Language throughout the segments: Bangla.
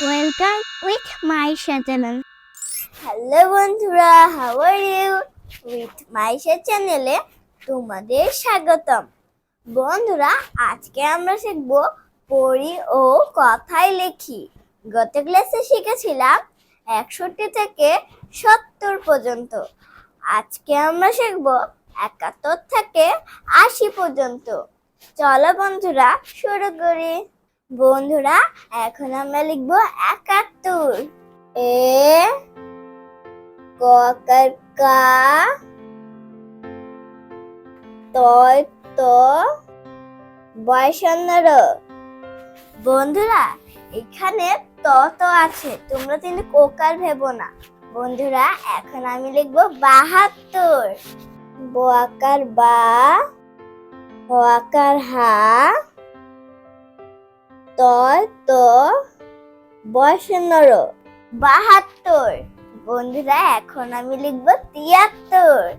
Welcome with my channel. Hello বন্ধুরা, how are you? With Maisha চ্যানেলে তোমাদের স্বাগতম। বন্ধুরা, আজকে আমরা শিখব পড়ি ও কথায় লিখি। গত ক্লাসে শিখেছিলাম 61 থেকে 70 পর্যন্ত। আজকে আমরা শিখব 71 থেকে 80 পর্যন্ত। চলো বন্ধুরা, শুরু করি। বন্ধুরা, এখন আমরা লিখব 71। এ ককার কা, তয় ত, বয়সন্নর। বন্ধুরা, এখানে ত আছে, তোমরা কিন্তু কোকার ভেবো না। বন্ধুরা, এখন আমি লিখবো 72। বোয়াকার বা, হওয়াকার হা, তয় ত, বয়সন্নর, 72। বন্ধুরা, এখন আমি লিখব 73।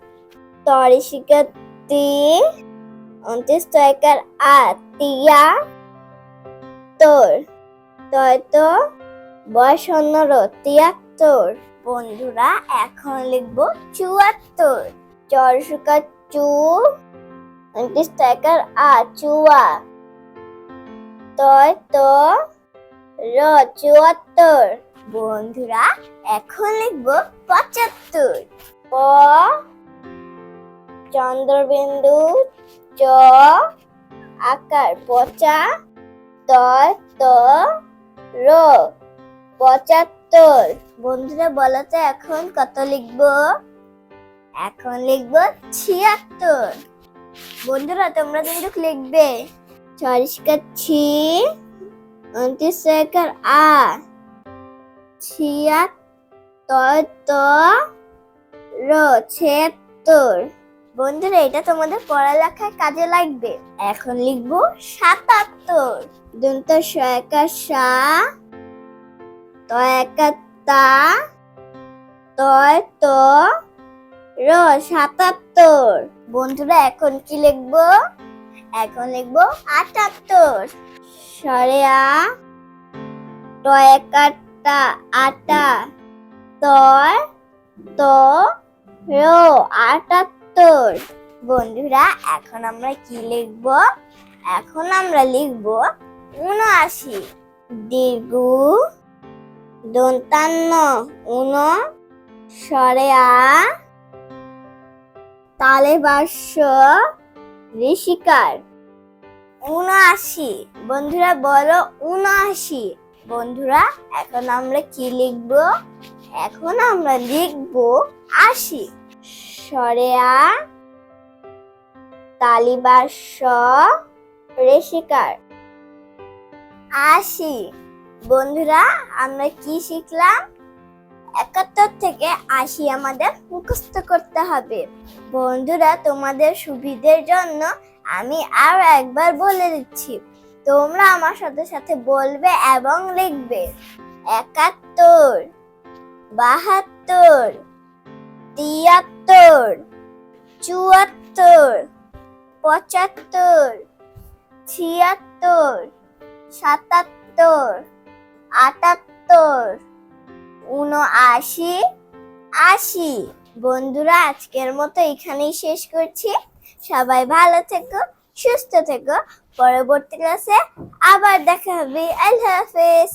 তরিশিকার তি, 29 তয়কার আ, তিয়া তোর, তয় তো, বয়সন্নর, 73। বন্ধুরা, এখন লিখব 74। চরসিকার চু, 29 তয়কার আ, চুয়া, তয় তো, র, 74। বন্ধুরা, এখন লিখব 75। প, চন্দ্রবিন্দু, চ, আকার পচা, তয় ত, র, 75। বন্ধুরা, বলো তো এখন কত লিখব? এখন লিখব 76। বন্ধুরা, তোমরা কিন্তু লিখবে চরিষ্কার ছি, 29 তয়কার আ, ছিয়া, তয় ত, র, 76। বন্ধুরা, এটা তোমাদের পড়ালেখায় কাজে লাগবে। এখন লিখবো 77। দন্ত শয়কার সা, তয়কার তা, তয় ত, র, 77। বন্ধুরা, এখন কি লিখবো? এখন লিখবো 78। সরে আ, তয়কার তা, আটা, তয় ত, র, 78। বন্ধুরা, এখন আমরা কি লিখব? এখন আমরা লিখব 79। দীর্ঘ, দন্তান্ন, উন, সরে আ, তালে বাস্য, ঋষিকার, 79। বন্ধুরা, বলো 79। বন্ধুরা, এখন আমরা কি লিখব? এখন আমরা লিখব 80। সরে আ, তালিবাস্য, ঋষিকার, 80। বন্ধুরা, আমরা কি শিখলাম? 71 থেকে 80 আমাদের মুখস্থ করতে হবে। বন্ধুরা, তোমাদের সুবিধার জন্য আমি আরো একবার বলে দিচ্ছি, তোমরা আমার সাথে সাথে বলবে এবং লিখবে। 71, 72, 73, 74, 75, 76, 77, 78, 79, 80। বন্ধুরা, আজকের মতো এখানেই শেষ করছি। সবাই ভালো থেকো, সুস্থ থেকো। পরবর্তী ক্লাসে আবার দেখা হবে। আল্লাহ হাফেজ।